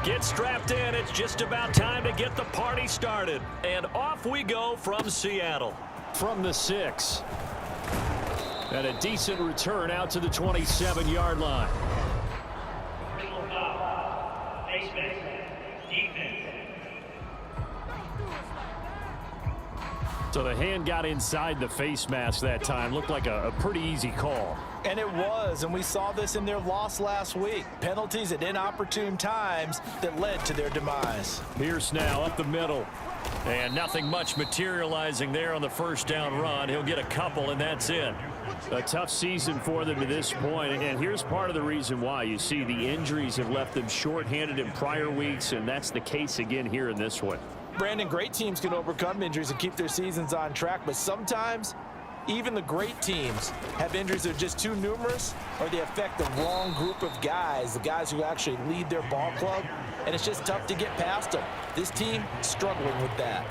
Get strapped in. It's just about time to get the party started. And off we go from Seattle. From the 6. And a decent return out to the 27-yard line. So the hand got inside the face mask that time. Looked like a pretty easy call. And it was, and we saw this in their loss last week. Penalties at inopportune times that led to their demise. Pierce now up the middle. And nothing much materializing there on the first down run. He'll get a couple, and that's it. A tough season for them to this point, and here's part of the reason why. You see the injuries have left them shorthanded in prior weeks, and that's the case again here in this one. Brandon, great teams can overcome injuries and keep their seasons on track, but sometimes even the great teams have injuries that are just too numerous, or they affect the wrong group of guys, the guys who actually lead their ball club, and it's just tough to get past them. This team struggling with that.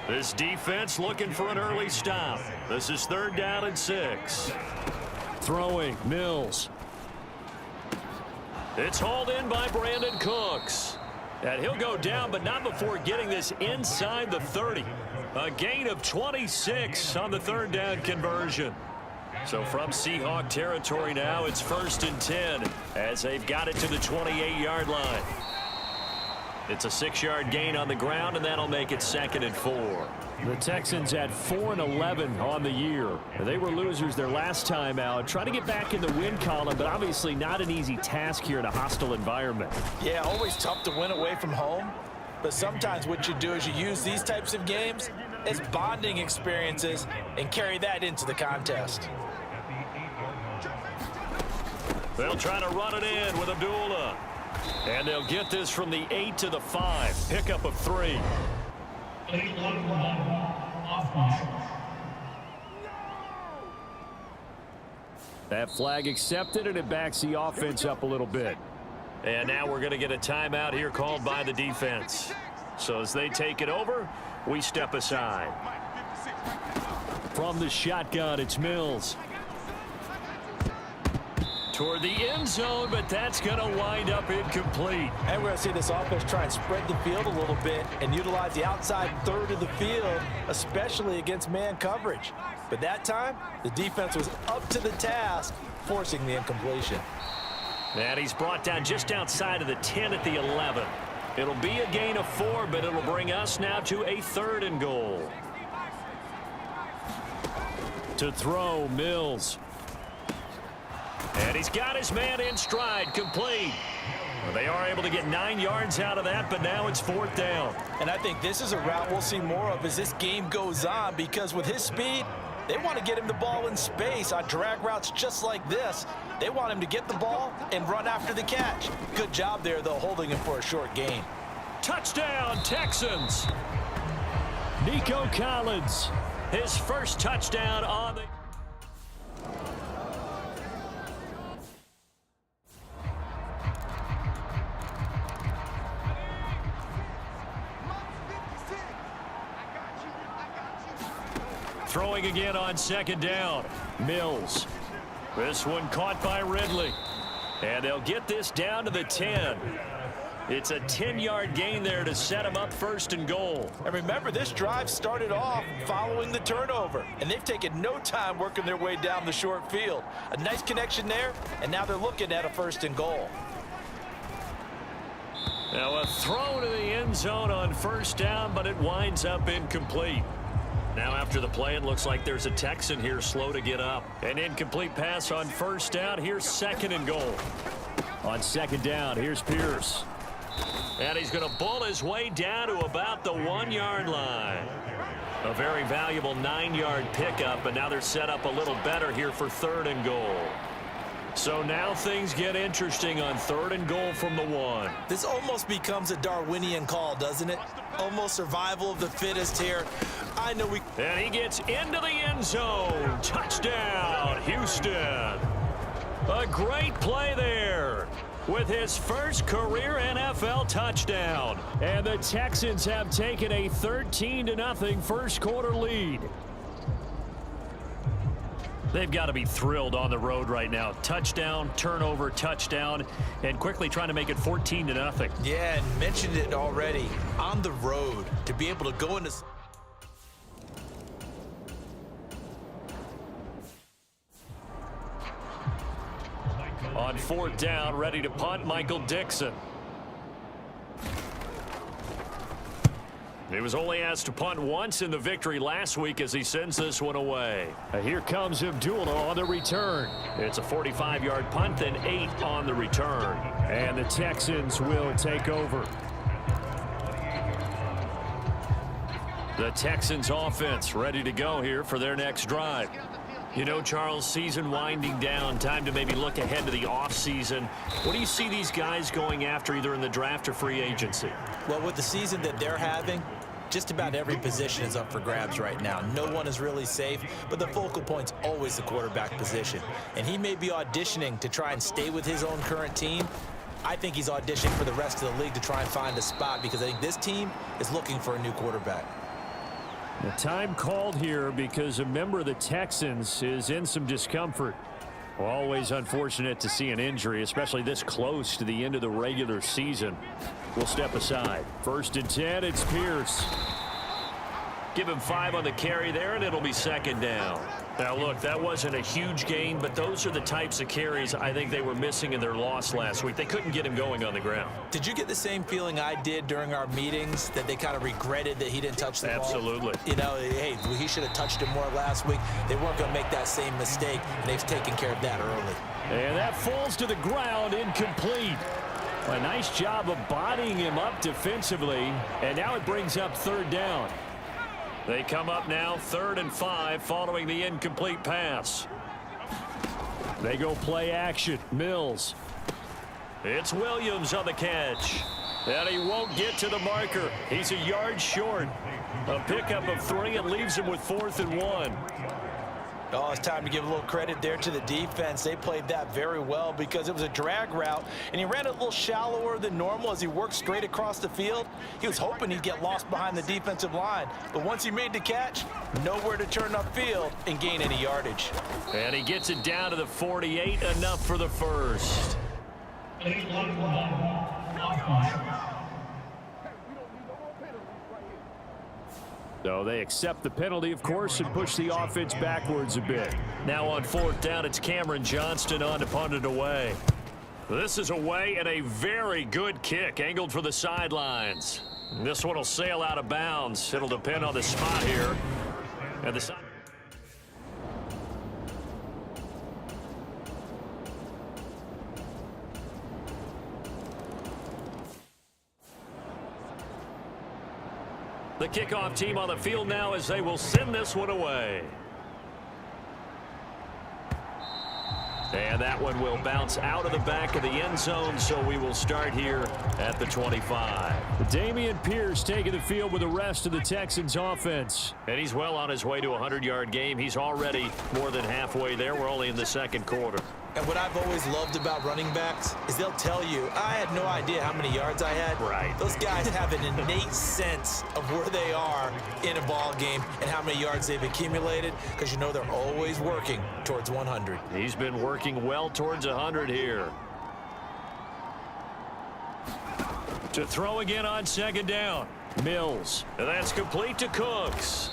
This defense looking for an early stop. This is 3rd down and 6. Throwing, Mills. It's hauled in by Brandon Cooks. And he'll go down, but not before getting this inside the 30. A gain of 26 on the 3rd down conversion. So from Seahawk territory now, it's 1st and 10 as they've got it to the 28-yard line. It's a 6-yard gain on the ground, and that'll make it 2nd and 4. The Texans at 4-11 on the year. They were losers their last time out. Trying to get back in the win column, but obviously not an easy task here in a hostile environment. Yeah, always tough to win away from home. But sometimes what you do is you use these types of games as bonding experiences and carry that into the contest. They'll try to run it in with Abdullah. And they'll get this from the 8 to the 5. Pickup of 3. That flag accepted, and it backs the offense up a little bit. And now we're going to get a timeout here called by the defense. So as they take it over, we step aside. From the shotgun, it's Mills. Toward the end zone, but that's going to wind up incomplete. And we're going to see this offense try and spread the field a little bit and utilize the outside third of the field, especially against man coverage. But that time, the defense was up to the task, forcing the incompletion. And he's brought down just outside of the 10 at the 11. It'll be a gain of 4, but it'll bring us now to a 3rd and goal. To throw, Mills. And he's got his man in stride, complete. Well, they are able to get 9 yards out of that, but now it's 4th down. And I think this is a route we'll see more of as this game goes on, because with his speed, they want to get him the ball in space on drag routes just like this. They want him to get the ball and run after the catch. Good job there, though, holding him for a short gain. Touchdown, Texans. Nico Collins, his first touchdown on the... Throwing again on 2nd down. Mills. This one caught by Ridley. And they'll get this down to the 10. It's a 10-yard gain there to set them up 1st and goal. And remember, this drive started off following the turnover, and they've taken no time working their way down the short field. A nice connection there, and now they're looking at a 1st and goal. Now a throw to the end zone on 1st down, but it winds up incomplete. Now after the play, it looks like there's a Texan here slow to get up. An incomplete pass on 1st down. Here's 2nd and goal. On 2nd down, here's Pierce. And he's going to bull his way down to about the 1-yard line. A very valuable 9-yard pickup, and now they're set up a little better here for 3rd and goal. So now things get interesting on 3rd and goal from the 1. This almost becomes a Darwinian call, doesn't it? Almost survival of the fittest here. I know we... And he gets into the end zone. Touchdown, Houston. A great play there with his first career NFL touchdown. And the Texans have taken a 13-0 first quarter lead. They've got to be thrilled on the road right now. Touchdown, turnover, touchdown, and quickly trying to make it 14-0. Yeah, and mentioned it already. On the road, to be able to go into... On 4th down, ready to punt, Michael Dixon. He was only asked to punt once in the victory last week as he sends this one away. Here comes Abdullah on the return. It's a 45-yard punt, then 8 on the return. And the Texans will take over. The Texans offense ready to go here for their next drive. You know, Charles, season winding down, time to maybe look ahead to the offseason. What do you see these guys going after either in the draft or free agency? Well, with the season that they're having, just about every position is up for grabs right now. No one is really safe, but the focal point's always the quarterback position. And he may be auditioning to try and stay with his own current team. I think he's auditioning for the rest of the league to try and find a spot because I think this team is looking for a new quarterback. The time called here because a member of the Texans is in some discomfort. Always unfortunate to see an injury, especially this close to the end of the regular season. We'll step aside. 1st and 10, it's Pierce. Give him 5 on the carry there, and it'll be 2nd down. Now, look, that wasn't a huge gain, but those are the types of carries I think they were missing in their loss last week. They couldn't get him going on the ground. Did you get the same feeling I did during our meetings, that they kind of regretted that he didn't touch the ball? Absolutely. You know, hey, he should have touched it more last week. They weren't going to make that same mistake, and they've taken care of that early. And that falls to the ground, incomplete. A nice job of bodying him up defensively, and now it brings up 3rd down. They come up now 3rd and 5 following the incomplete pass. They go play action. Mills. It's Williams on the catch. And he won't get to the marker. He's a yard short. A pickup of 3 and leaves him with 4th and 1. Oh, it's time to give a little credit there to the defense. They played that very well because it was a drag route, and he ran it a little shallower than normal as he worked straight across the field. He was hoping he'd get lost behind the defensive line, but once he made the catch, nowhere to turn upfield and gain any yardage. And he gets it down to the 48, enough for the first. So they accept the penalty, of course, and push the offense backwards a bit. Now on 4th down, it's Cameron Johnston on to punt it away. This is away and a very good kick, angled for the sidelines. This one will sail out of bounds. It'll depend on the spot here. And the side. The kickoff team on the field now as they will send this one away. And that one will bounce out of the back of the end zone, so we will start here at the 25. Dameon Pierce taking the field with the rest of the Texans offense. And he's well on his way to a 100-yard game. He's already more than halfway there. We're only in the 2nd quarter. And what I've always loved about running backs is they'll tell you, I had no idea how many yards I had. Right. Those guys have an innate sense of where they are in a ball game and how many yards they've accumulated, because you know they're always working towards 100. He's been working well towards 100 here. To throw again on 2nd down. Mills. And that's complete to Cooks.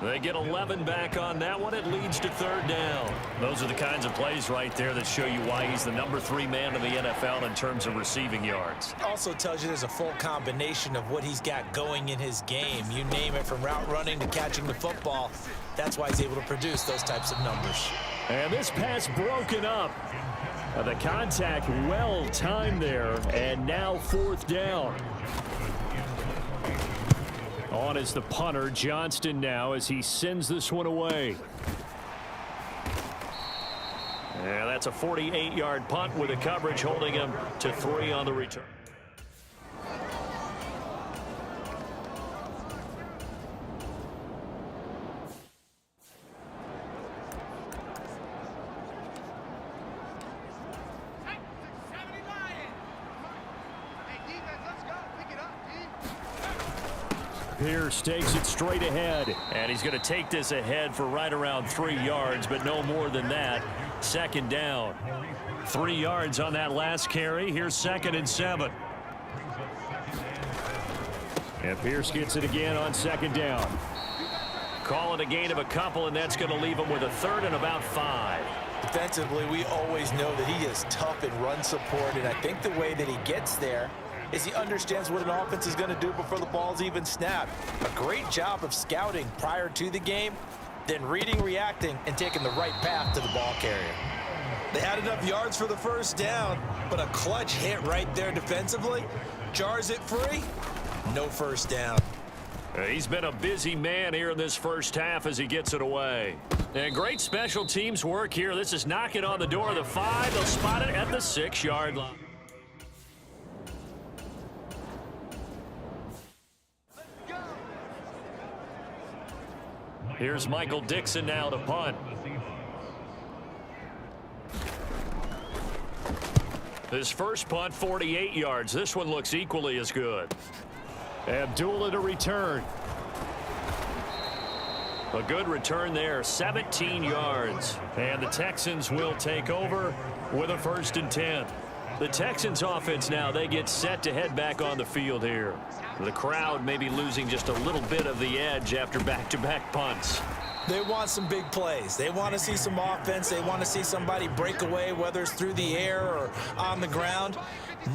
They get 11 back on that one. It leads to 3rd down. Those are the kinds of plays right there that show you why he's the number 3 man in the NFL in terms of receiving yards. Also tells you there's a full combination of what he's got going in his game. You name it, from route running to catching the football. That's why he's able to produce those types of numbers. And this pass broken up. The contact well timed there, and now 4th down. On is the punter, Johnston, now as he sends this one away. And that's a 48-yard punt with the coverage holding him to 3 on the return. Pierce takes it straight ahead. And he's going to take this ahead for right around 3 yards, but no more than that. Second down. 3 yards on that last carry. Here's 2nd and 7. And Pierce gets it again on 2nd down. Call it a gain of a couple, and that's going to leave him with a 3rd and about 5. Defensively, we always know that he is tough in run support, and I think the way that he gets there is he understands what an offense is going to do before the ball's even snapped. A great job of scouting prior to the game, then reading, reacting, and taking the right path to the ball carrier. They had enough yards for the first down, but a clutch hit right there defensively jars it free. No first down. He's been a busy man here in this first half as he gets it away. And great special teams work here. This is knocking on the door of the 5. They'll spot it at the 6-yard line. Here's Michael Dixon now to punt. His first punt, 48 yards. This one looks equally as good. Abdullah to return. A good return there, 17 yards. And the Texans will take over with a 1st and 10. The Texans offense now, they get set to head back on the field here. The crowd may be losing just a little bit of the edge after back-to-back punts. They want some big plays. They want to see some offense. They want to see somebody break away, whether it's through the air or on the ground.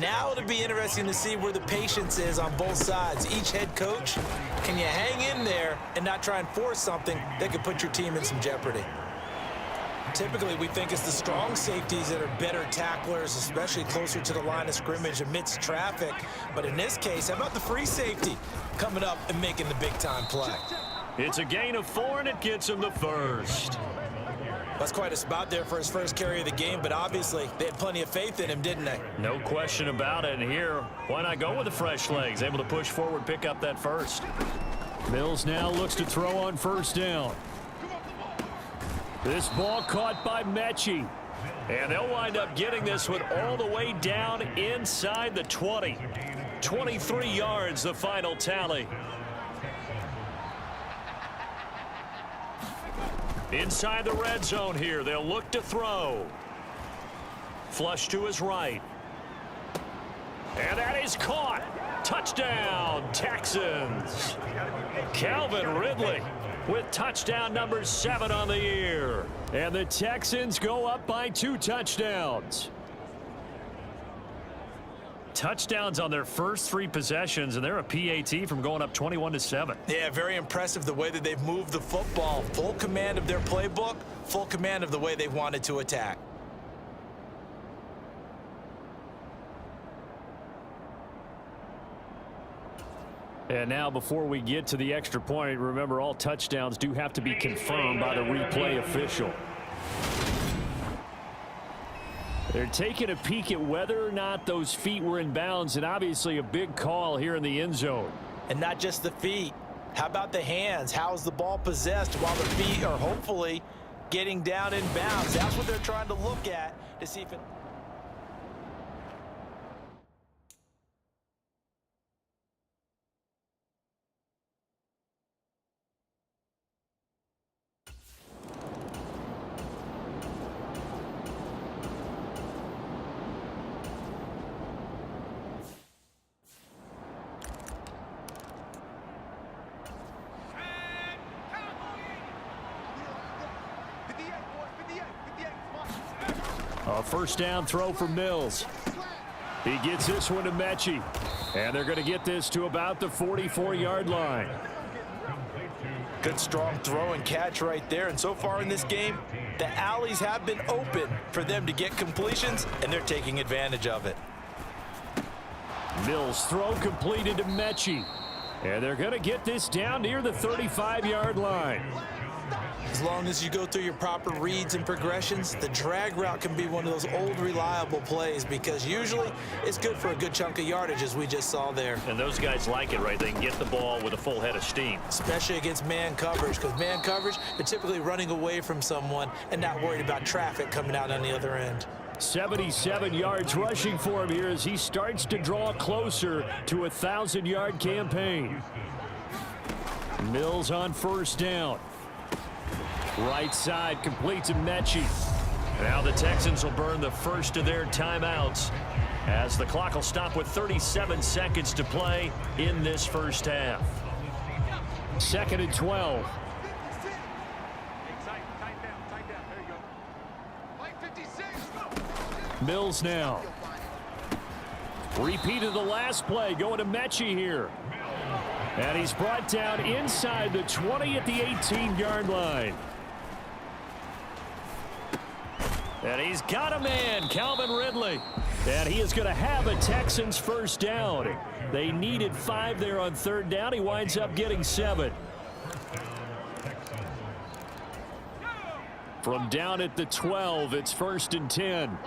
Now it'll be interesting to see where the patience is on both sides. Each head coach, can you hang in there and not try and force something that could put your team in some jeopardy? Typically, we think it's the strong safeties that are better tacklers, especially closer to the line of scrimmage amidst traffic. But in this case, how about the free safety coming up and making the big-time play? It's a gain of 4, and it gets him the 1st. That's quite a spot there for his first carry of the game, but obviously they had plenty of faith in him, didn't they? No question about it. And here, why not go with the fresh legs? Able to push forward, pick up that 1st. Mills now looks to throw on 1st down. This ball caught by Mechie. And they'll wind up getting this one all the way down inside the 20. 23 yards, the final tally. Inside the red zone here, they'll look to throw. Flush to his right. And that is caught. Touchdown, Texans. Calvin Ridley with touchdown number 7 on the year. And the Texans go up by 2 touchdowns. Touchdowns on their first 3 possessions, and they're a PAT from going up 21-7. Yeah, very impressive the way that they've moved the football. Full command of their playbook, full command of the way they've wanted to attack. And now before we get to the extra point, remember all touchdowns do have to be confirmed by the replay official. They're taking a peek at whether or not those feet were in bounds, and obviously a big call here in the end zone. And not just the feet. How about the hands? How is the ball possessed while the feet are hopefully getting down in bounds? That's what they're trying to look at to see if it... A first down throw for Mills. He gets this one to Mechie. And they're going to get this to about the 44-yard line. Good strong throw and catch right there. And so far in this game, the alleys have been open for them to get completions, and they're taking advantage of it. Mills throw completed to Mechie. And they're going to get this down near the 35-yard line. As long as you go through your proper reads and progressions, the drag route can be one of those old reliable plays because usually it's good for a good chunk of yardage, as we just saw there. And those guys like it, right? They can get the ball with a full head of steam. Especially against man coverage, because man coverage, they're typically running away from someone and not worried about traffic coming out on the other end. 77 yards rushing for him here as he starts to draw closer to a 1,000-yard campaign. Mills on first down. Right side complete to Mechie. Now the Texans will burn the first of their timeouts as the clock will stop with 37 seconds to play in this first half. 2nd and 12. Mills now. Repeat of the last play going to Mechie here. And he's brought down inside the 20 at the 18-yard line. And he's got a man, Calvin Ridley. And he is going to have a Texans first down. They needed 5 there on 3rd down. He winds up getting 7. From down at the 12, it's 1st and 10.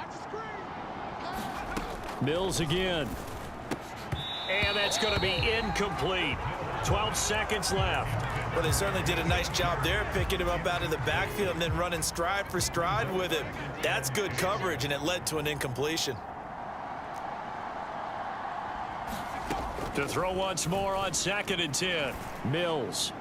Mills again. And that's going to be incomplete. 12 seconds left. Well, they certainly did a nice job there, picking him up out of the backfield and then running stride for stride with him. That's good coverage, and it led to an incompletion. To throw once more on 2nd and 10. Mills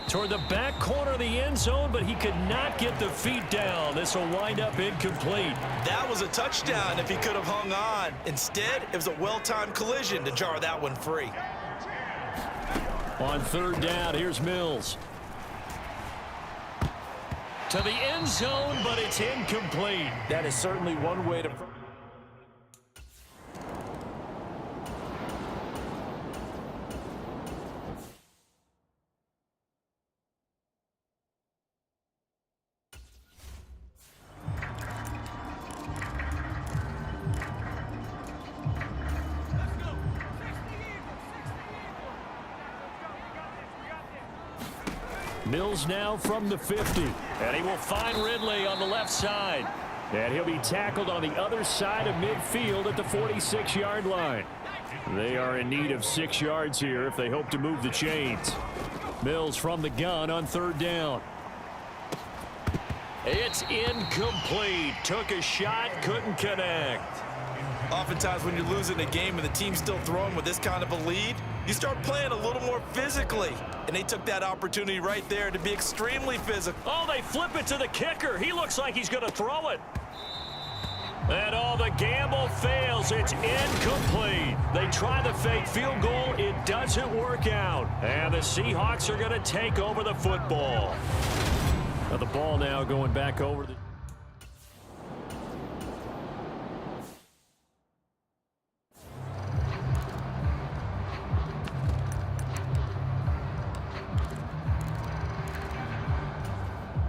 toward the back corner of the end zone, but he could not get the feet down. This will wind up incomplete. That was a touchdown if he could have hung on. Instead, it was a well-timed collision to jar that one free. On 3rd down, here's Mills. To the end zone, but it's incomplete. That is certainly one way to... Mills now from the 50. And he will find Ridley on the left side. And he'll be tackled on the other side of midfield at the 46-yard line. They are in need of 6 yards here if they hope to move the chains. Mills from the gun on 3rd down. It's incomplete. Took a shot, couldn't connect. Oftentimes when you're losing a game and the team's still throwing with this kind of a lead, you start playing a little more physically. And they took that opportunity right there to be extremely physical. Oh, they flip it to the kicker. He looks like he's going to throw it. And the gamble fails. It's incomplete. They try the fake field goal. It doesn't work out. And the Seahawks are going to take over the football. Now the ball now going back over the...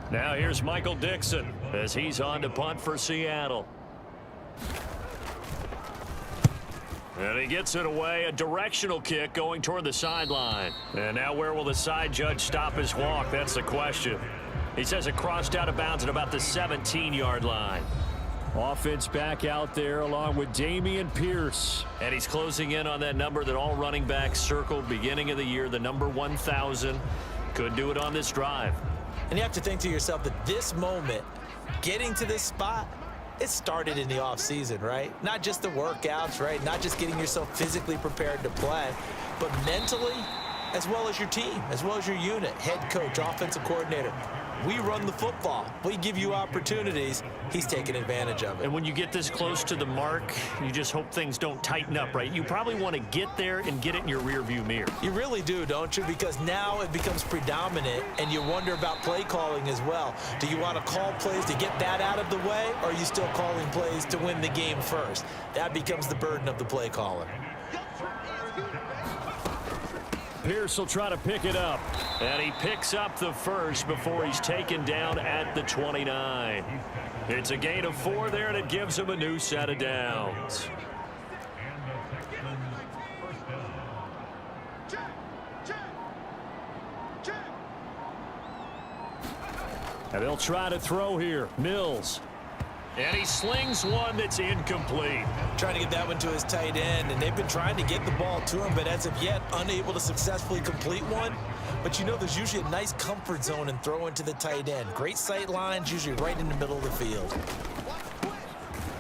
Now here's Michael Dixon as he's on to punt for Seattle. And he gets it away, a directional kick going toward the sideline. And now where will the side judge stop his walk? That's the question. He says it crossed out of bounds at about the 17-yard line. Offense back out there along with Dameon Pierce. And he's closing in on that number that all running backs circled beginning of the year, the number 1,000. Could do it on this drive. And you have to think to yourself that this moment, getting to this spot, it started in the offseason, right? Not just the workouts, right? Not just getting yourself physically prepared to play, but mentally, as well as your team, as well as your unit, head coach, offensive coordinator. We run the football. We give you opportunities. He's taking advantage of it. And when you get this close to the mark, you just hope things don't tighten up, right? You probably want to get there and get it in your rearview mirror. You really do, don't you? Because now it becomes predominant, and you wonder about play calling as well. Do you want to call plays to get that out of the way, or are you still calling plays to win the game first? That becomes the burden of the play caller. Pierce will try to pick it up. And he picks up the first before he's taken down at the 29. It's a gain of 4 there, and it gives him a new set of downs. And they'll try to throw here. Mills. And he slings one that's incomplete. Trying to get that one to his tight end, and they've been trying to get the ball to him, but as of yet, unable to successfully complete one. But you know, there's usually a nice comfort zone in throwing to the tight end. Great sight lines, usually right in the middle of the field.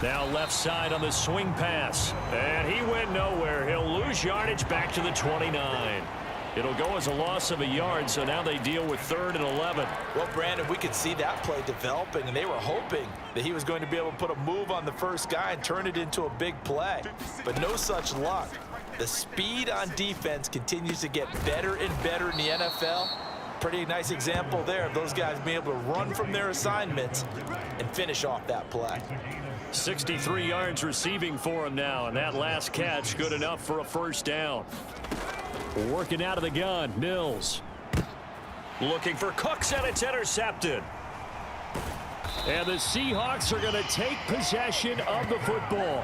Now left side on the swing pass. And he went nowhere. He'll lose yardage back to the 29. It'll go as a loss of a yard, so now they deal with 3rd and 11. Well, Brandon, we could see that play developing, and they were hoping that he was going to be able to put a move on the first guy and turn it into a big play. But no such luck. The speed on defense continues to get better and better in the NFL. Pretty nice example there of those guys being able to run from their assignments and finish off that play. 63 yards receiving for him now, and that last catch good enough for a first down. Working out of the gun, Mills. Looking for Cooks, and it's intercepted. And the Seahawks are going to take possession of the football.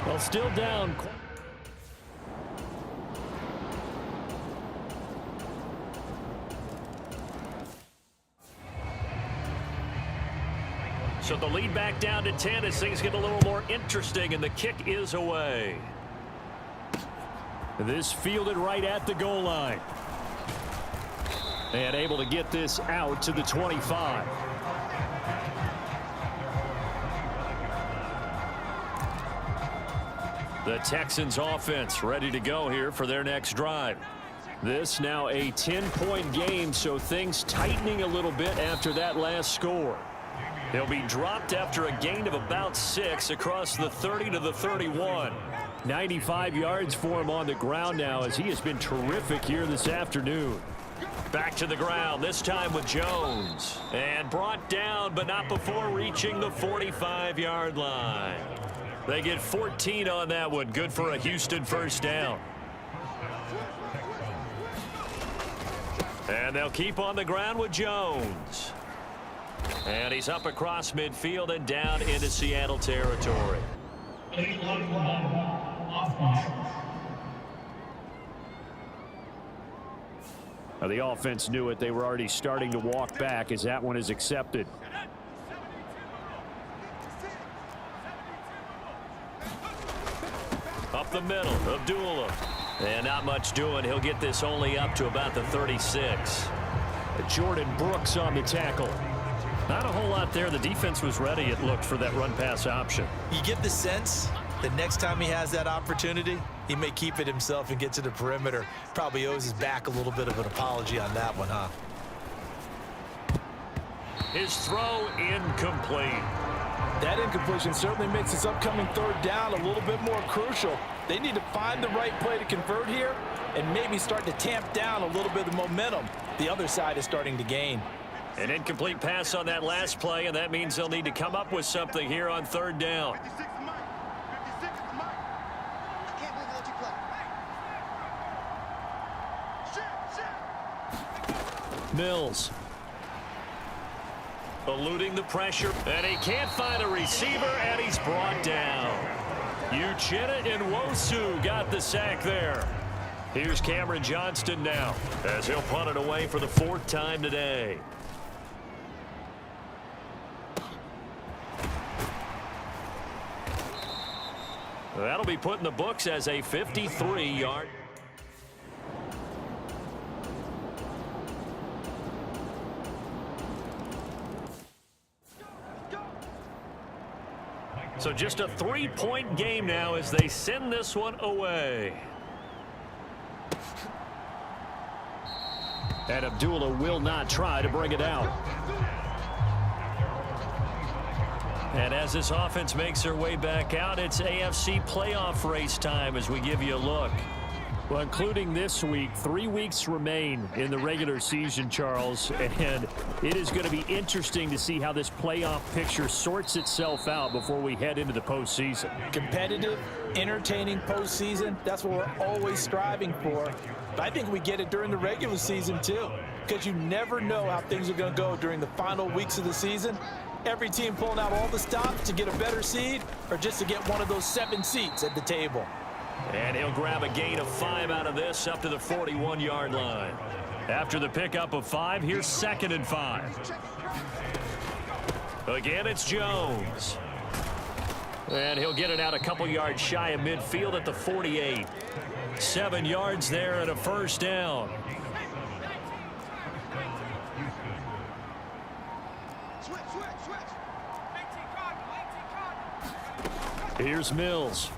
Well, still down. So the lead back down to 10 as things get a little more interesting, and the kick is away. This fielded right at the goal line. And able to get this out to the 25. The Texans offense ready to go here for their next drive. This now a 10-point game, so things tightening a little bit after that last score. He'll be dropped after a gain of about 6 across the 30 to the 31. 95 yards for him on the ground now, as he has been terrific here this afternoon. Back to the ground, this time with Jones. And brought down, but not before reaching the 45-yard line. They get 14 on that one. Good for a Houston first down. And they'll keep on the ground with Jones. And he's up across midfield and down into Seattle territory. Now the offense knew it. They were already starting to walk back as that one is accepted. Up the middle, Abdullah. And not much doing. He'll get this only up to about the 36. Jordan Brooks on the tackle. Not a whole lot there. The defense was ready, it looked, for that run-pass option. You get the sense that next time he has that opportunity, he may keep it himself and get to the perimeter. Probably owes his back a little bit of an apology on that one, huh? His throw incomplete. That incompletion certainly makes this upcoming 3rd down a little bit more crucial. They need to find the right play to convert here and maybe start to tamp down a little bit of momentum the other side is starting to gain. An incomplete pass on that last play, and that means they'll need to come up with something here on 3rd down. Mills. Eluding the pressure, and he can't find a receiver, and he's brought down. Uchenna Nwosu got the sack there. Here's Cameron Johnston now, as he'll punt it away for the 4th time today. That'll be put in the books as a 53-yard. So just a 3-point game now as they send this one away. And Abdullah will not try to bring it out. And as this offense makes their way back out, it's AFC playoff race time as we give you a look. Well, including this week, 3 weeks remain in the regular season, Charles, and it is going to be interesting to see how this playoff picture sorts itself out before we head into the postseason. Competitive, entertaining postseason, that's what we're always striving for. But I think we get it during the regular season, too, because you never know how things are going to go during the final weeks of the season. Every team pulling out all the stops to get a better seed or just to get one of those 7 seats at the table. And he'll grab a gain of 5 out of this up to the 41-yard line. After the pickup of 5, here's 2nd and 5. Again, it's Jones. And he'll get it out a couple yards shy of midfield at the 48. 7 yards there and a first down. Here's Mills.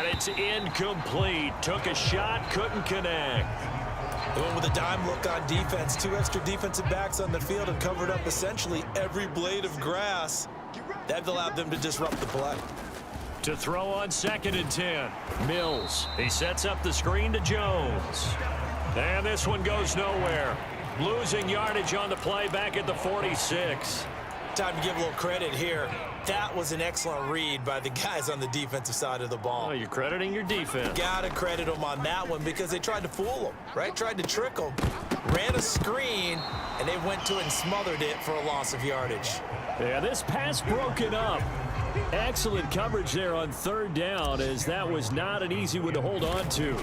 And it's incomplete. Took a shot, couldn't connect. They went with a dime look on defense. 2 extra defensive backs on the field and covered up essentially every blade of grass. That allowed them to disrupt the play. To throw on 2nd and 10. Mills. He sets up the screen to Jones. And this one goes nowhere. Losing yardage on the play back at the 46. Time to give a little credit here. That was an excellent read by the guys on the defensive side of the ball. Oh, you're crediting your defense. Gotta credit them on that one because they tried to fool them, right? Tried to trick them. Ran a screen, and they went to it and smothered it for a loss of yardage. Yeah, this pass broken up. Excellent coverage there on 3rd down, as that was not an easy one to hold on to.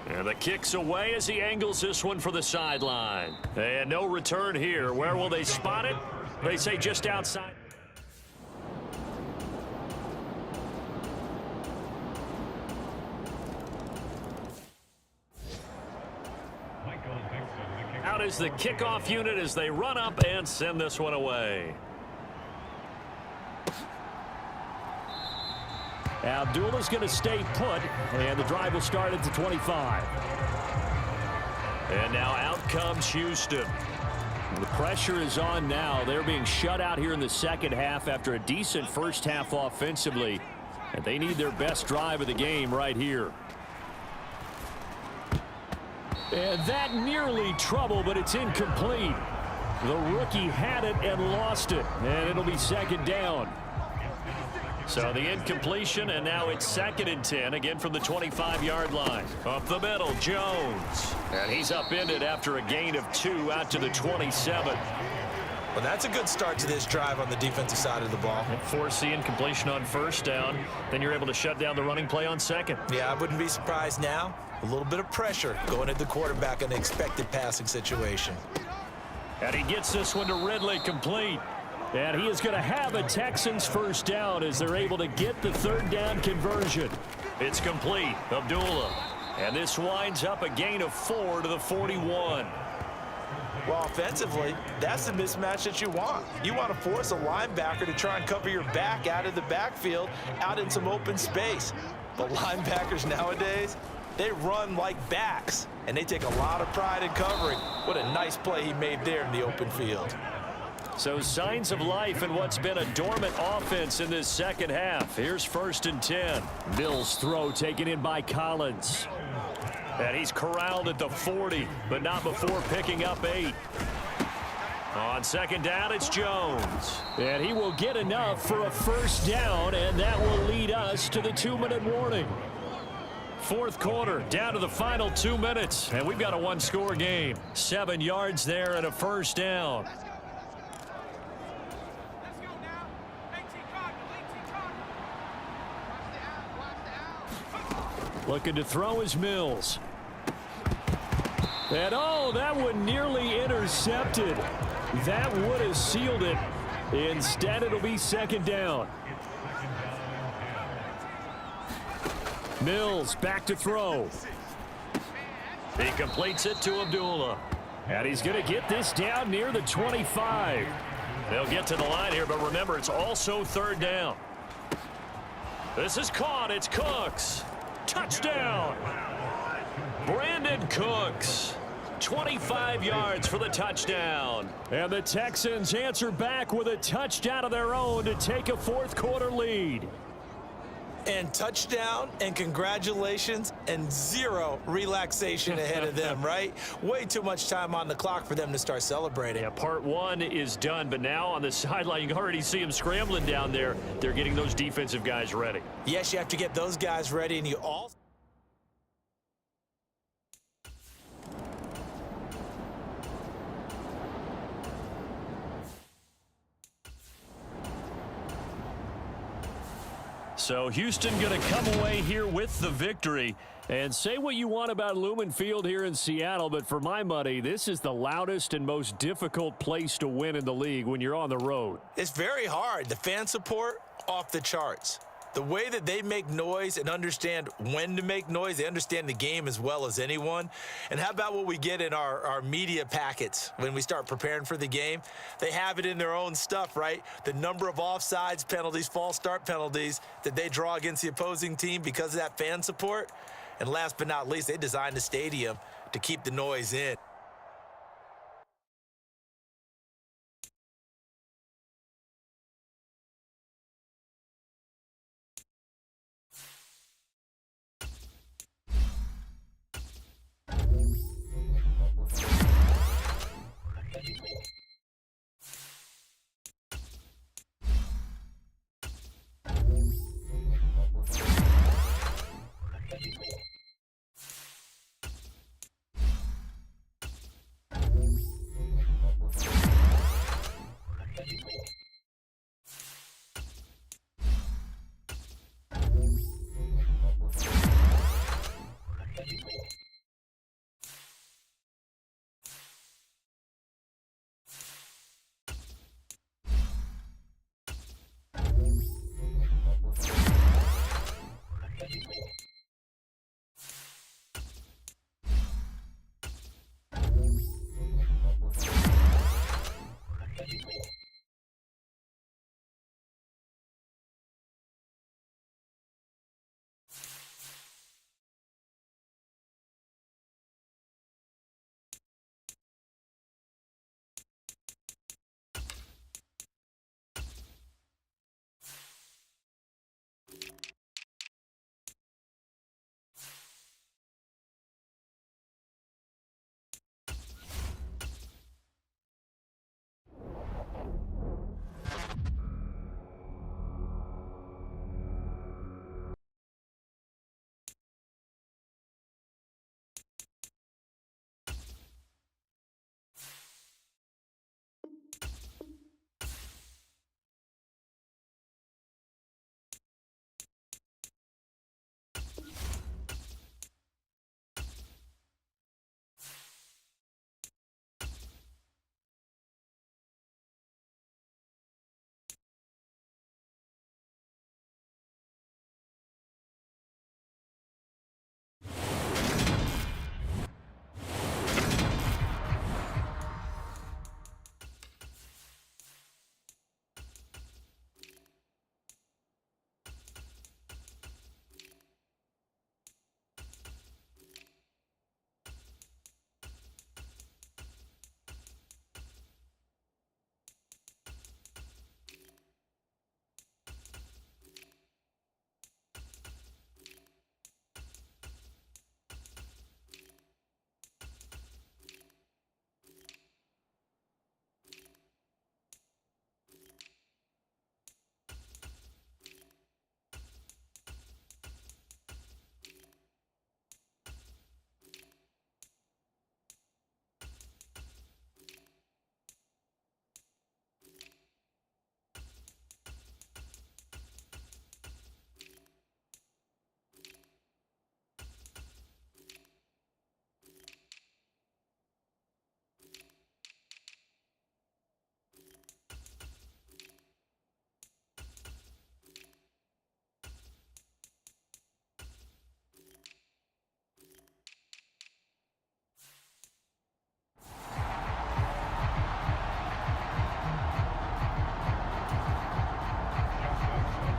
And the kick's away as he angles this one for the sideline. And no return here. Where will they spot it? They say just outside. Out is the kickoff unit as they run up and send this one away. Abdullah's going to stay put, and the drive will start at the 25. And now out comes Houston. The pressure is on now. They're being shut out here in the second half after a decent first half offensively, and they need their best drive of the game right here. And that nearly trouble, but it's incomplete. The rookie had it and lost it, and it'll be 2nd down. So the incompletion, and now it's 2nd and 10, again from the 25-yard line. Up the middle, Jones. And he's upended after a gain of 2 out to the 27. Well, that's a good start to this drive on the defensive side of the ball. And force the incompletion on 1st down. Then you're able to shut down the running play on 2nd. Yeah, I wouldn't be surprised now. A little bit of pressure going at the quarterback in an expected passing situation. And he gets this one to Ridley complete. And he is going to have a Texans 1st down as they're able to get the 3rd down conversion. It's complete. Abdullah. And this winds up a gain of 4 to the 41. Well, offensively, that's the mismatch that you want. You want to force a linebacker to try and cover your back out of the backfield, out in some open space. But linebackers nowadays, they run like backs, and they take a lot of pride in covering. What a nice play he made there in the open field. So signs of life in what's been a dormant offense in this second half. Here's 1st and 10. Mills' throw taken in by Collins. And he's corralled at the 40, but not before picking up 8. On 2nd down, it's Jones. And he will get enough for a 1st down, and that will lead us to the 2-minute warning. 4th quarter, down to the final 2 minutes, and we've got a 1-score game. 7 yards there and a 1st down. Looking to throw is Mills. And oh, that one nearly intercepted. That would have sealed it. Instead, it'll be 2nd down. Mills back to throw. He completes it to Abdullah. And he's going to get this down near the 25. They'll get to the line here, but remember, it's also 3rd down. This is caught. It's Cooks. Touchdown. Brandon Cooks. 25 yards for the touchdown. And the Texans answer back with a touchdown of their own to take a 4th quarter lead. And touchdown and congratulations and 0 relaxation ahead of them, right? Way too much time on the clock for them to start celebrating. Yeah, part 1 is done, but now on the sideline, you can already see them scrambling down there. They're getting those defensive guys ready. Yes, you have to get those guys ready, and you all... So Houston going to come away here with the victory. And say what you want about Lumen Field here in Seattle, but for my money, this is the loudest and most difficult place to win in the league when you're on the road. It's very hard. The fan support, off the charts. The way that they make noise and understand when to make noise, they understand the game as well as anyone. And how about what we get in our media packets when we start preparing for the game? They have it in their own stuff, right? The number of offsides penalties, false start penalties that they draw against the opposing team because of that fan support. And last but not least, they designed the stadium to keep the noise in.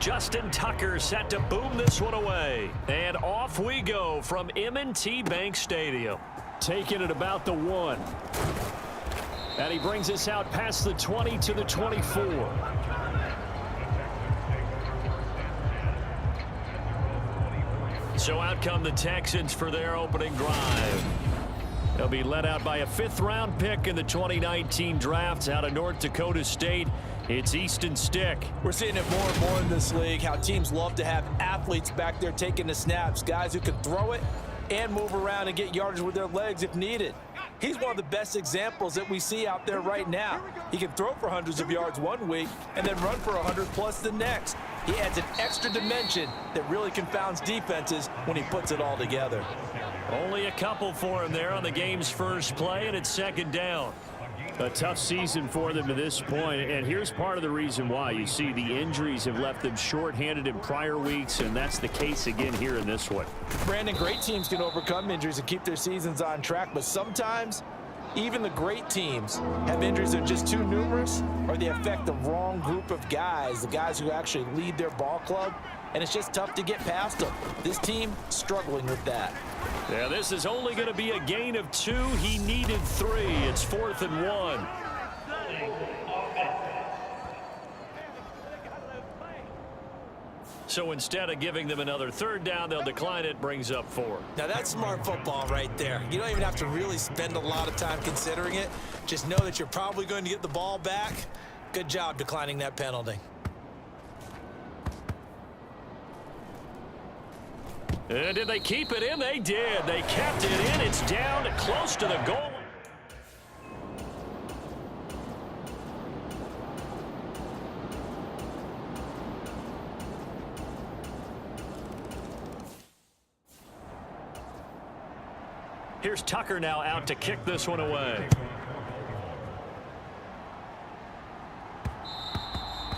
Justin Tucker set to boom this one away. And off we go from M&T Bank Stadium. Taking it about the 1. And he brings us out past the 20 to the 24. So out come the Texans for their opening drive. They'll be led out by a 5th-round pick in the 2019 draft out of North Dakota State. It's Easton Stick. We're seeing it more and more in this league, how teams love to have athletes back there taking the snaps, guys who can throw it and move around and get yardage with their legs if needed. He's one of the best examples that we see out there right now. He can throw for hundreds of yards one week and then run for 100+ the next. He adds an extra dimension that really confounds defenses when he puts it all together. Only a couple for him there on the game's first play, and it's 2nd down. A tough season for them to this point, and here's part of the reason why. You see the injuries have left them shorthanded in prior weeks, and that's the case again here in this one. Brandon, great teams can overcome injuries and keep their seasons on track, but sometimes even the great teams have injuries that are just too numerous, or they affect the wrong group of guys, the guys who actually lead their ball club, and it's just tough to get past them. This team struggling with that. Yeah, this is only going to be a gain of 2. He needed 3. It's 4th and 1. So instead of giving them another 3rd down, they'll decline it, brings up 4. Now that's smart football right there. You don't even have to really spend a lot of time considering it. Just know that you're probably going to get the ball back. Good job declining that penalty. And did they keep it in? They did. They kept it in. It's down close to the goal. Here's Tucker now out to kick this one away.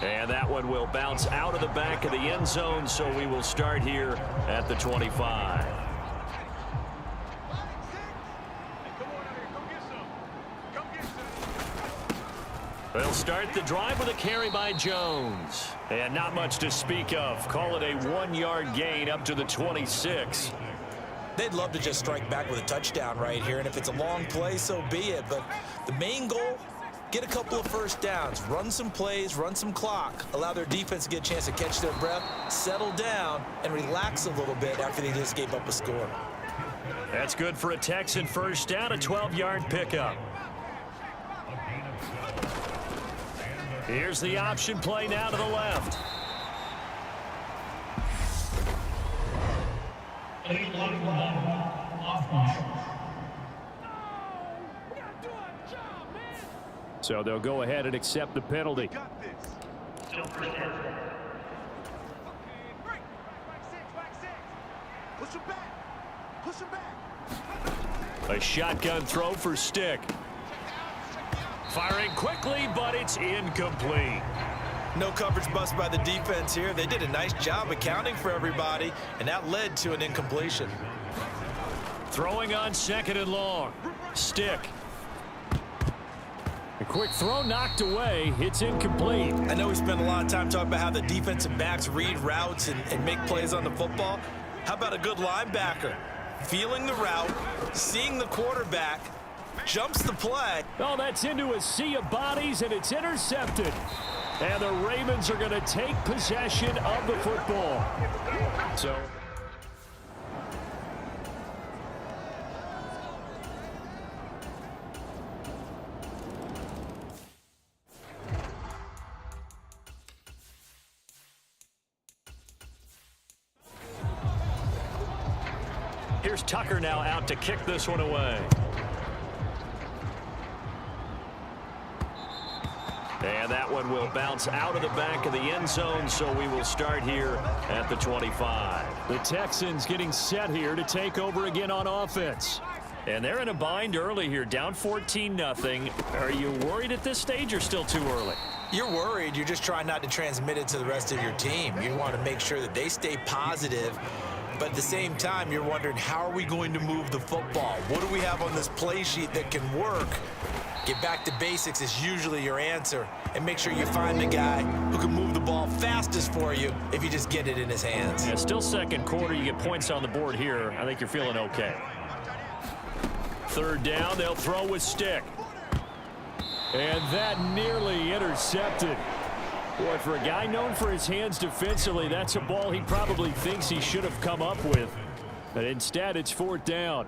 And that one will bounce out of the back of the end zone, so we will start here at the 25. They'll start the drive with a carry by Jones. And not much to speak of. Call it a 1-yard gain up to the 26. They'd love to just strike back with a touchdown right here, and if it's a long play, so be it. But the main goal, get a couple of first downs, run some plays, run some clock, allow their defense to get a chance to catch their breath, settle down, and relax a little bit after they just gave up a score. That's good for a Texan first down, a 12-yard pickup. Here's the option play now to the left. So they'll go ahead and accept the penalty. A shotgun throw for Stick. Firing quickly, but it's incomplete. No coverage bust by the defense here. They did a nice job accounting for everybody, and that led to an incompletion. Throwing on 2nd and long. Stick. A quick throw knocked away. It's incomplete. I know we spent a lot of time talking about how the defensive backs read routes and make plays on the football. How about a good linebacker? Feeling the route, seeing the quarterback, jumps the play. Oh, that's into a sea of bodies, and it's intercepted. And the Ravens are going to take possession of the football. So here's Tucker now out to kick this one away. And that one will bounce out of the back of the end zone, so we will start here at the 25. The Texans getting set here to take over again on offense. And they're in a bind early here, down 14-0. Are you worried at this stage or still too early? You're worried. You're just trying not to transmit it to the rest of your team. You want to make sure that they stay positive. But at the same time, you're wondering, how are we going to move the football? What do we have on this play sheet that can work? Get back to basics is usually your answer. And make sure you find the guy who can move the ball fastest for you if you just get it in his hands. Yeah, still second quarter. You get points on the board here. I think you're feeling okay. 3rd down, they'll throw with Stick. And that nearly intercepted. Boy, for a guy known for his hands defensively, that's a ball he probably thinks he should have come up with. But instead, it's 4th down.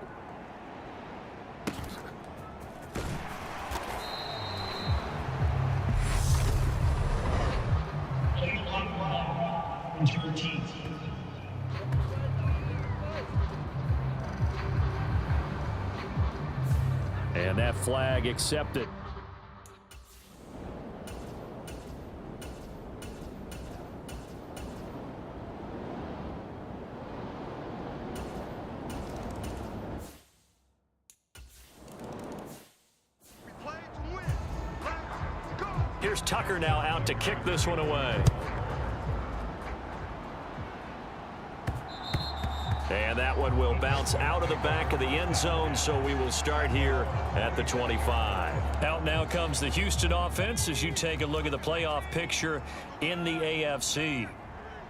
And that flag accepted. Here's Tucker now out to kick this one away. And that one will bounce out of the back of the end zone, so we will start here at the 25. Out now comes the Houston offense as you take a look at the playoff picture in the AFC.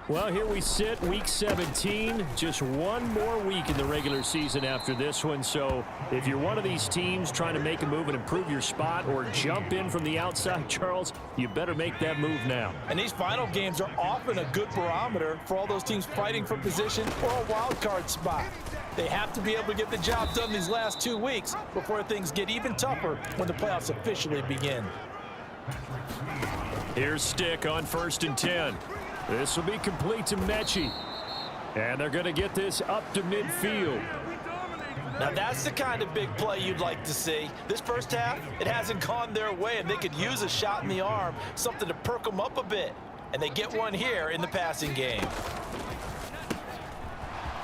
Well, here we sit, week 17, just one more week in the regular season after this one. So if you're one of these teams trying to make a move and improve your spot or jump in from the outside, Charles, you better make that move now. And these final games are often a good barometer for all those teams fighting for position or a wild card spot. They have to be able to get the job done these last 2 weeks before things get even tougher when the playoffs officially begin. Here's Stick on 1st and 10. This will be complete to Mechie. And they're going to get this up to midfield. Now that's the kind of big play you'd like to see. This first half, it hasn't gone their way, and they could use a shot in the arm, something to perk them up a bit. And they get one here in the passing game.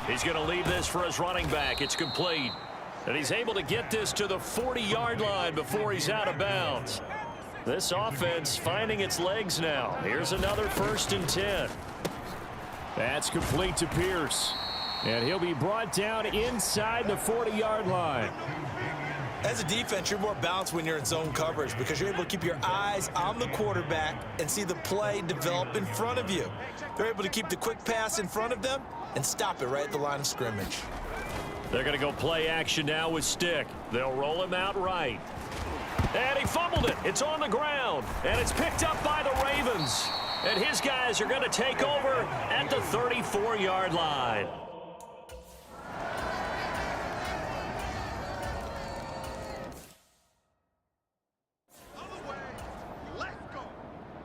He's going to leave this for his running back. It's complete. And he's able to get this to the 40-yard line before he's out of bounds. This offense finding its legs now. Here's another 1st and 10. That's complete to Pierce. And he'll be brought down inside the 40-yard line. As a defense, you're more balanced when you're in zone coverage because you're able to keep your eyes on the quarterback and see the play develop in front of you. They're able to keep the quick pass in front of them and stop it right at the line of scrimmage. They're going to go play action now with Stick. They'll roll him out right. And he fumbled it. It's on the ground. And it's picked up by the Ravens. And his guys are going to take over at the 34-yard line.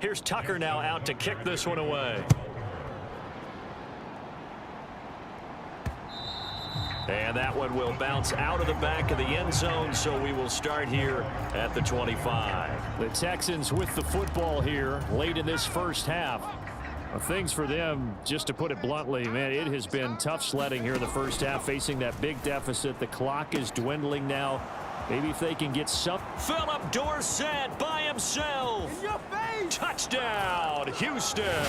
Here's Tucker now out to kick this one away. And that one will bounce out of the back of the end zone, so we will start here at the 25. The Texans with the football here late in this first half. Well, things for them, just to put it bluntly, man, it has been tough sledding here in the first half, facing that big deficit. The clock is dwindling now. Maybe if they can get some. Philip Dorsett by himself. In your face. Touchdown, Houston.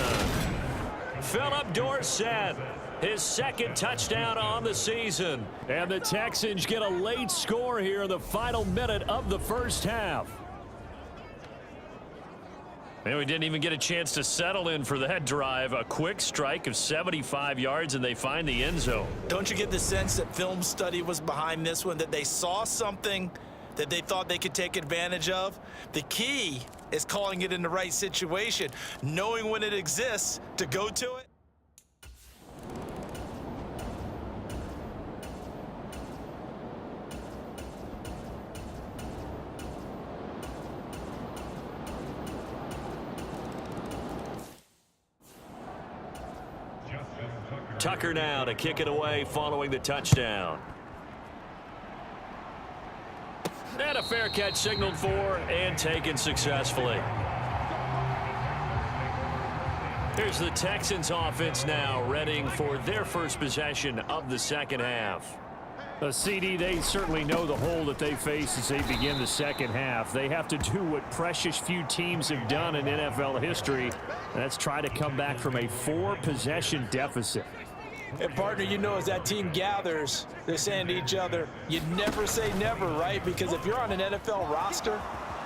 Philip Dorsett. His second touchdown on the season. And the Texans get a late score here in the final minute of the first half. And we didn't even get a chance to settle in for that drive. A quick strike of 75 yards, and they find the end zone. Don't you get the sense that film study was behind this one, that they saw something that they thought they could take advantage of? The key is calling it in the right situation, knowing when it exists to go to it. Tucker now to kick it away following the touchdown. And a fair catch signaled for and taken successfully. Here's the Texans offense now readying for their first possession of the second half. CD, they certainly know the hole that they face as they begin the second half. They have to do what precious few teams have done in NFL history, and that's try to come back from a 4-possession deficit. And partner, you know, as that team gathers, they're saying to each other, you never say never, right? Because if you're on an NFL roster,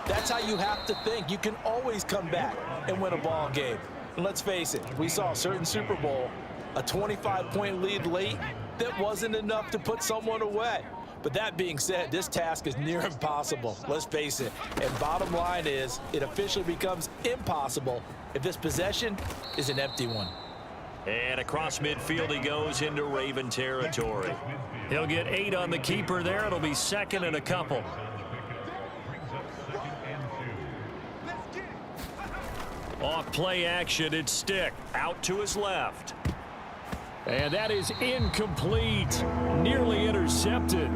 that's how you have to think. You can always come back and win a ball game. And let's face it, we saw a certain Super Bowl, a 25-point lead late that wasn't enough to put someone away. But that being said, this task is near impossible. Let's face it. And bottom line is, it officially becomes impossible if this possession is an empty one. And across midfield he goes into Raven territory. He'll get 8 on the keeper there. It'll be second and a couple. Off play action, it's Stick. Out to his left. And that is incomplete. Nearly intercepted.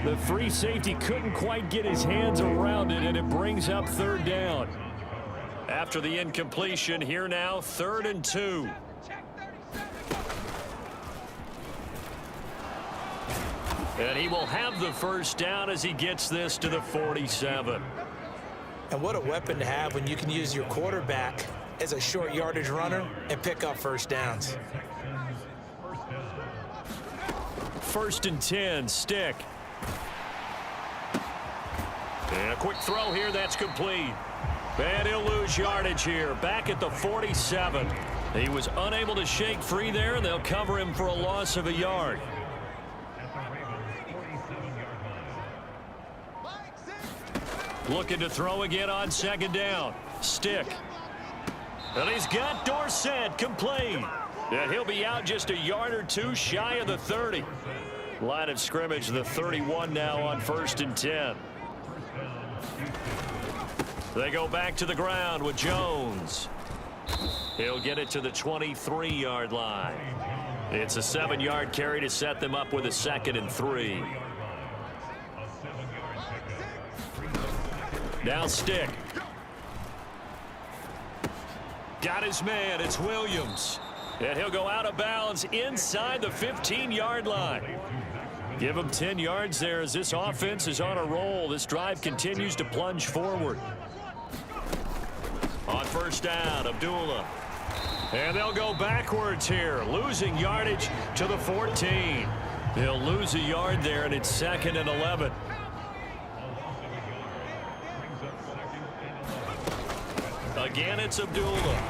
The free safety couldn't quite get his hands around it, and it brings up third down. After the incompletion, here now, 3rd and 2. And he will have the first down as he gets this to the 47. And what a weapon to have when you can use your quarterback as a short yardage runner and pick up first downs. 1st and 10, Stick. And a quick throw here, that's complete. And he'll lose yardage here, back at the 47. He was unable to shake free there, and they'll cover him for a loss of a yard. Looking to throw again on 2nd down. Stick. And he's got Dorsett complete. And he'll be out just a yard or two shy of the 30. Line of scrimmage, the 31 now on 1st and 10. They go back to the ground with Jones. He'll get it to the 23-yard line. It's a 7-yard carry to set them up with a 2nd and 3. Now Stick. Got his man. It's Williams. And he'll go out of bounds inside the 15-yard line. Give him 10 yards there as this offense is on a roll. This drive continues to plunge forward. On 1st down, Abdullah. And they'll go backwards here, losing yardage to the 14. They'll lose a yard there, and it's 2nd and 11. Again, it's Abdullah.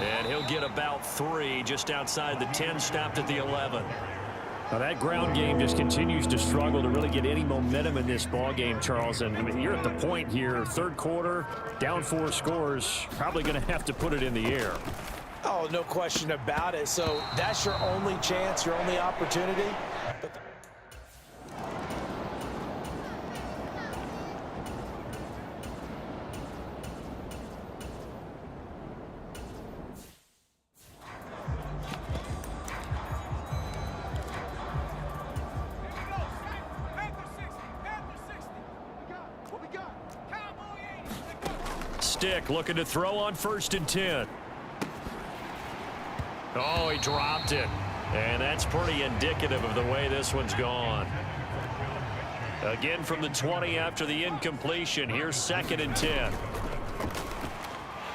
And he'll get about 3 just outside the 10, stopped at the 11. Now that ground game just continues to struggle to really get any momentum in this ball game, Charles. And I mean, you're at the point here, 3rd quarter, down 4 scores, probably going to have to put it in the air. Oh, no question about it. So that's your only chance, your only opportunity. Stick looking to throw on 1st and 10. Oh, he dropped it. And that's pretty indicative of the way this one's gone. Again from the 20 after the incompletion. Here's 2nd and 10.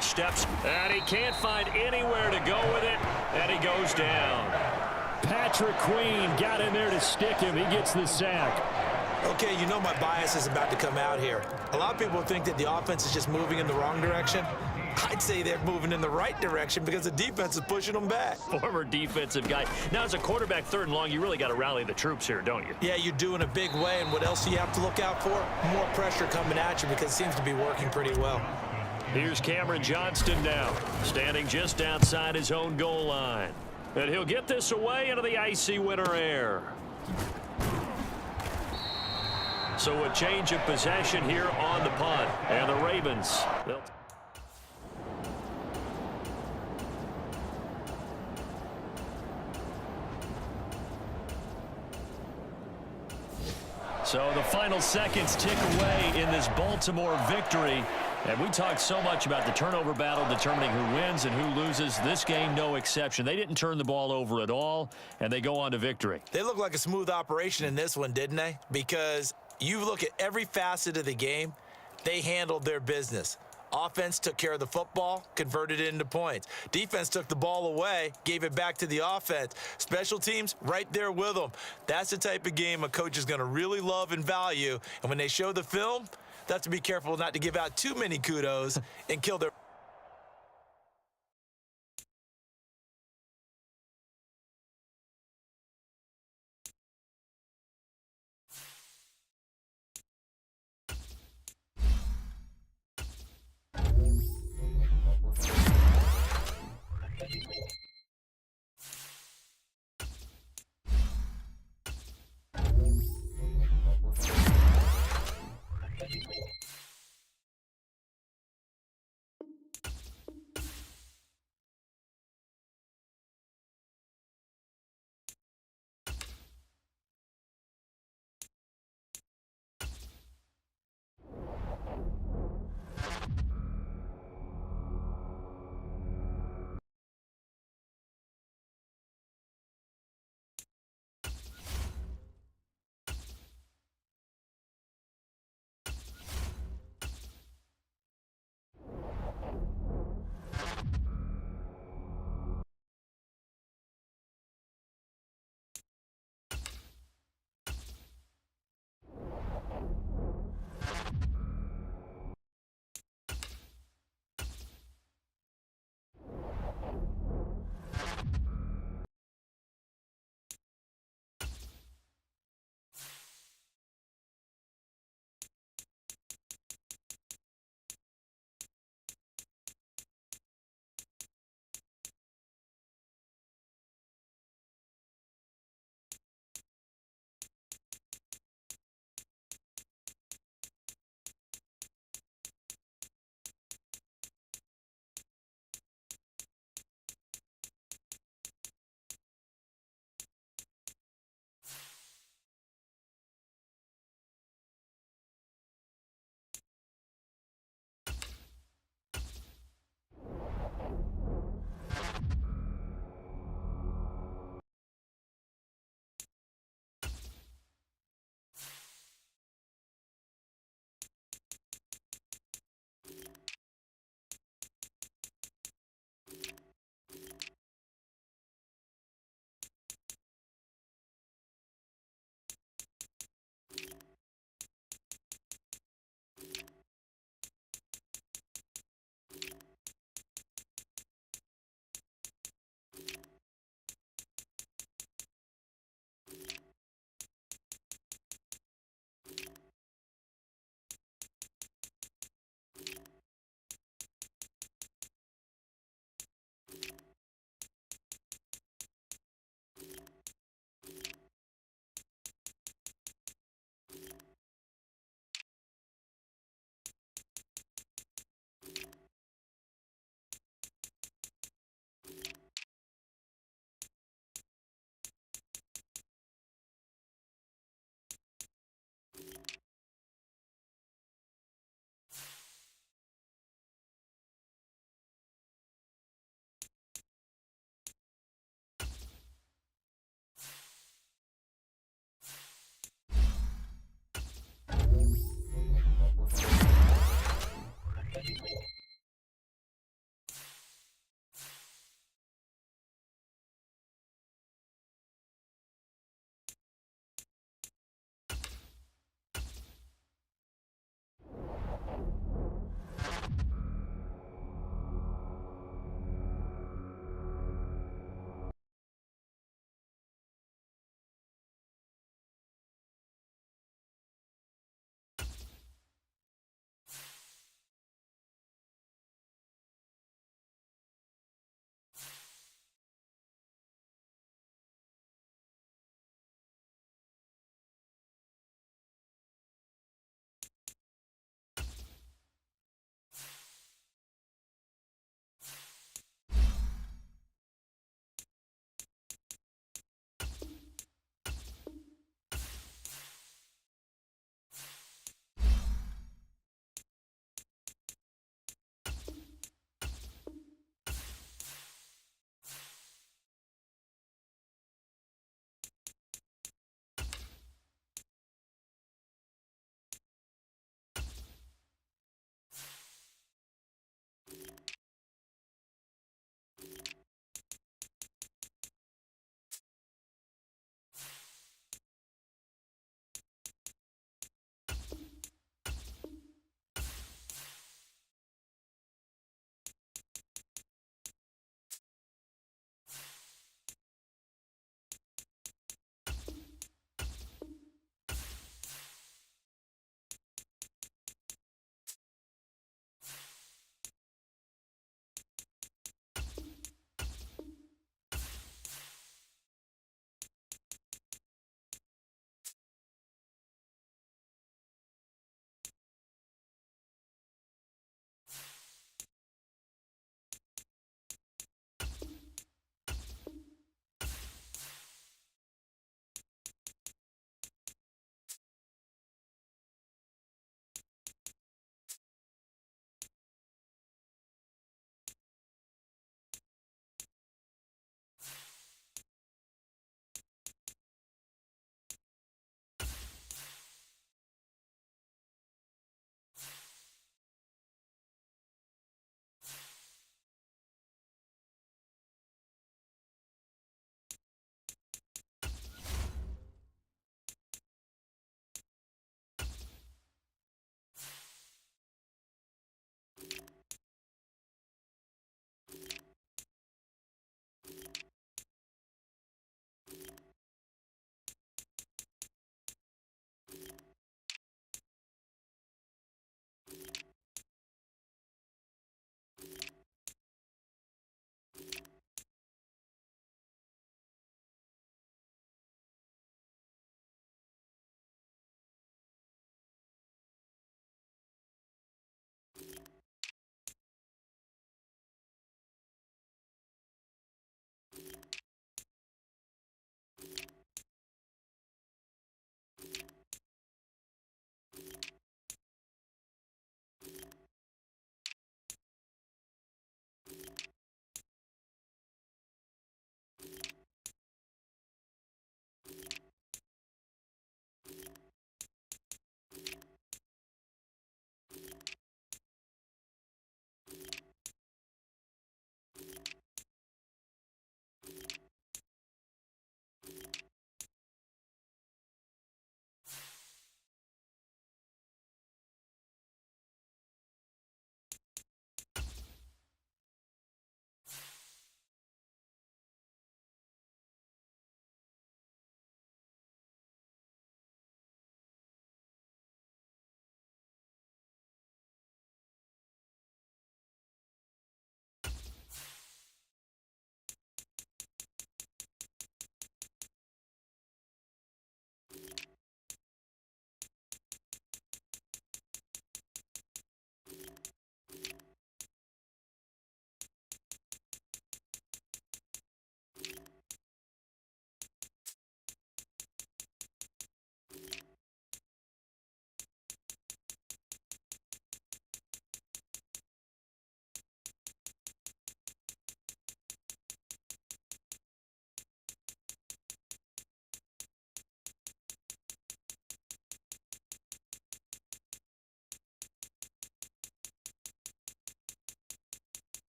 Steps, and he can't find anywhere to go with it, and he goes down. Patrick Queen got in there to stick him. He gets the sack. Okay, you know my bias is about to come out here. A lot of people think that the offense is just moving in the wrong direction. I'd say they're moving in the right direction because the defense is pushing them back. Former defensive guy. Now, as a quarterback 3rd and long, you really got to rally the troops here, don't you? Yeah, you do in a big way. And what else do you have to look out for? More pressure coming at you because it seems to be working pretty well. Here's Cameron Johnston now, standing just outside his own goal line. And he'll get this away into the icy winter air. So a change of possession here on the punt. And the Ravens. So the final seconds tick away in this Baltimore victory. And we talked so much about the turnover battle determining who wins and who loses. This game, no exception. They didn't turn the ball over at all, and they go on to victory. They look like a smooth operation in this one, didn't they? Because you look at every facet of the game, they handled their business. Offense took care of the football, converted it into points. Defense took the ball away, gave it back to the offense. Special teams, right there with them. That's the type of game a coach is going to really love and value. And when they show the film, they have to be careful not to give out too many kudos and kill their...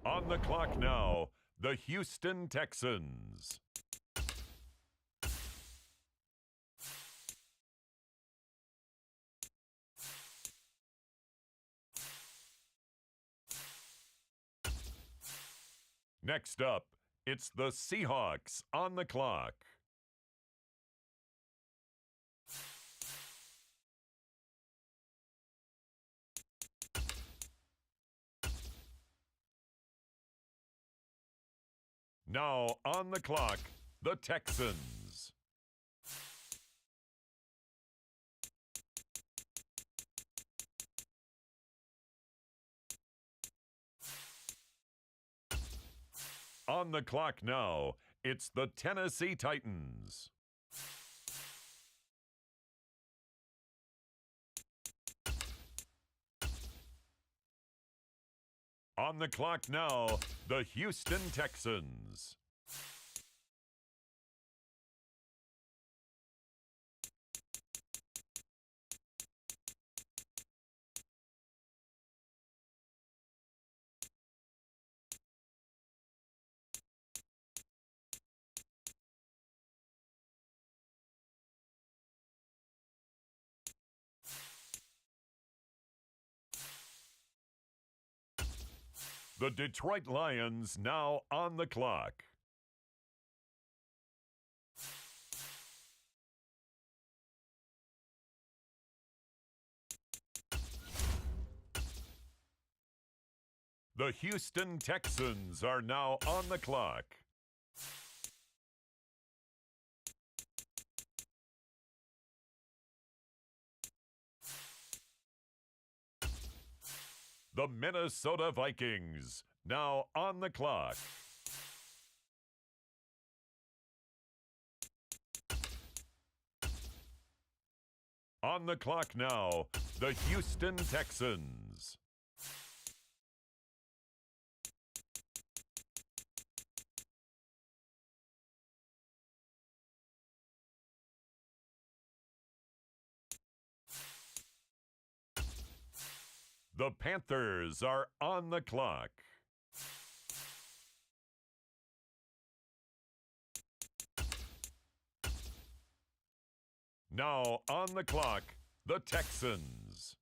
On the clock now, the Houston Texans. Next up, it's the Seahawks on the clock. Now on the clock, the Texans. On the clock now, it's the Tennessee Titans. On the clock now, the Houston Texans. The Detroit Lions now on the clock. The Houston Texans are now on the clock. The Minnesota Vikings now on the clock. On the clock now, the Houston Texans. The Panthers are on the clock. Now on the clock, the Texans.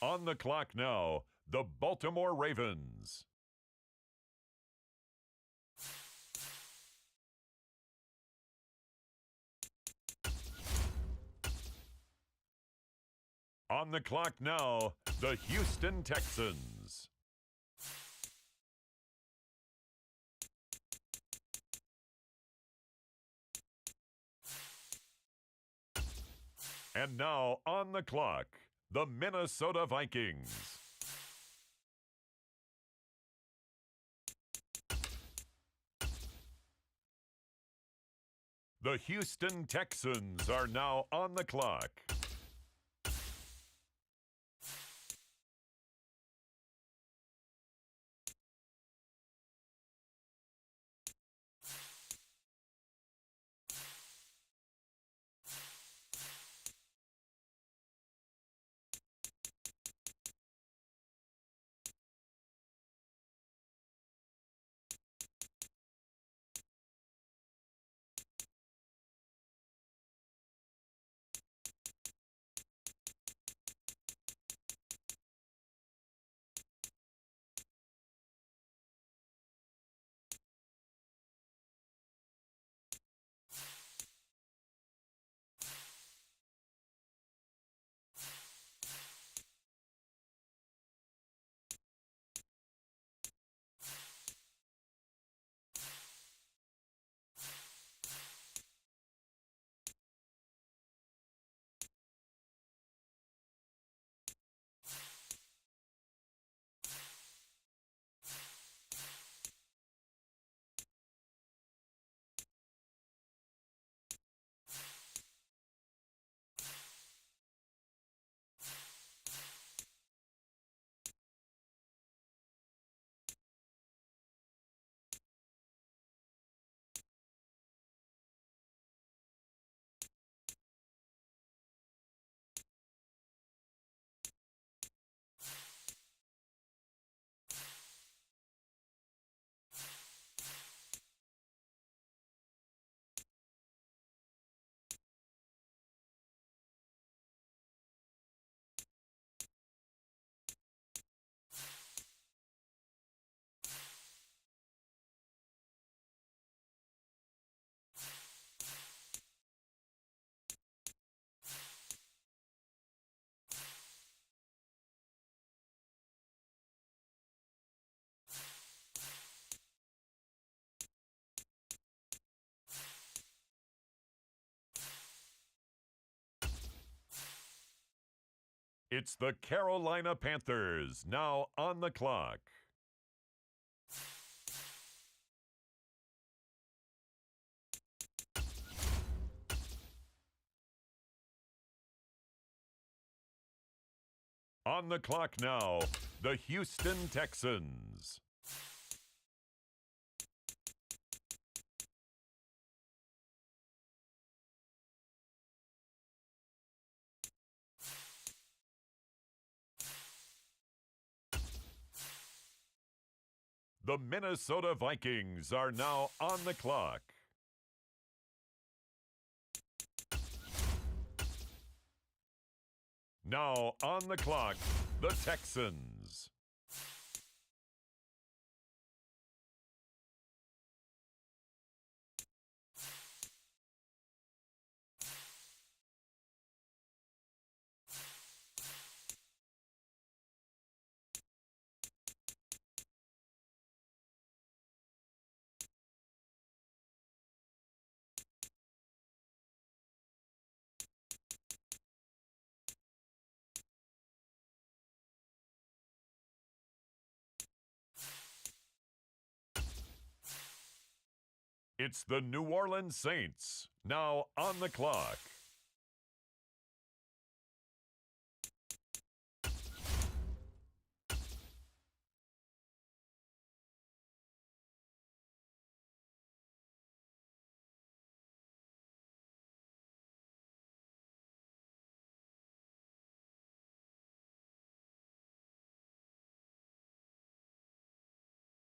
On the clock now, the Baltimore Ravens. On the clock now, the Houston Texans. And now on the clock, the Minnesota Vikings. The Houston Texans are now on the clock. It's the Carolina Panthers now on the clock. On the clock now, the Houston Texans. The Minnesota Vikings are now on the clock. Now on the clock, the Texans. It's the New Orleans Saints, now on the clock.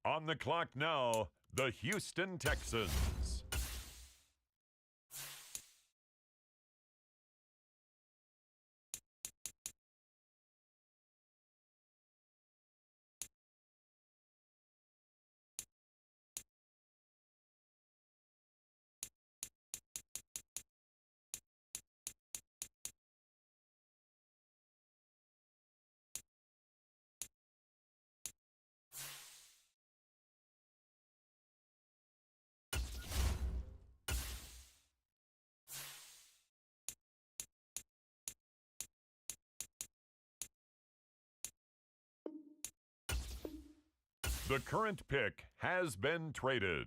On the clock now, the Houston Texans. The current pick has been traded.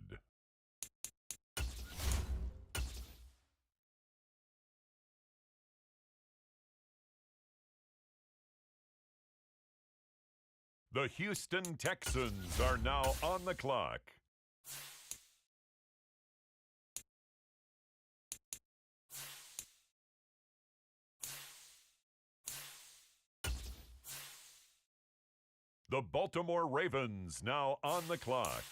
The Houston Texans are now on the clock. The Baltimore Ravens now on the clock.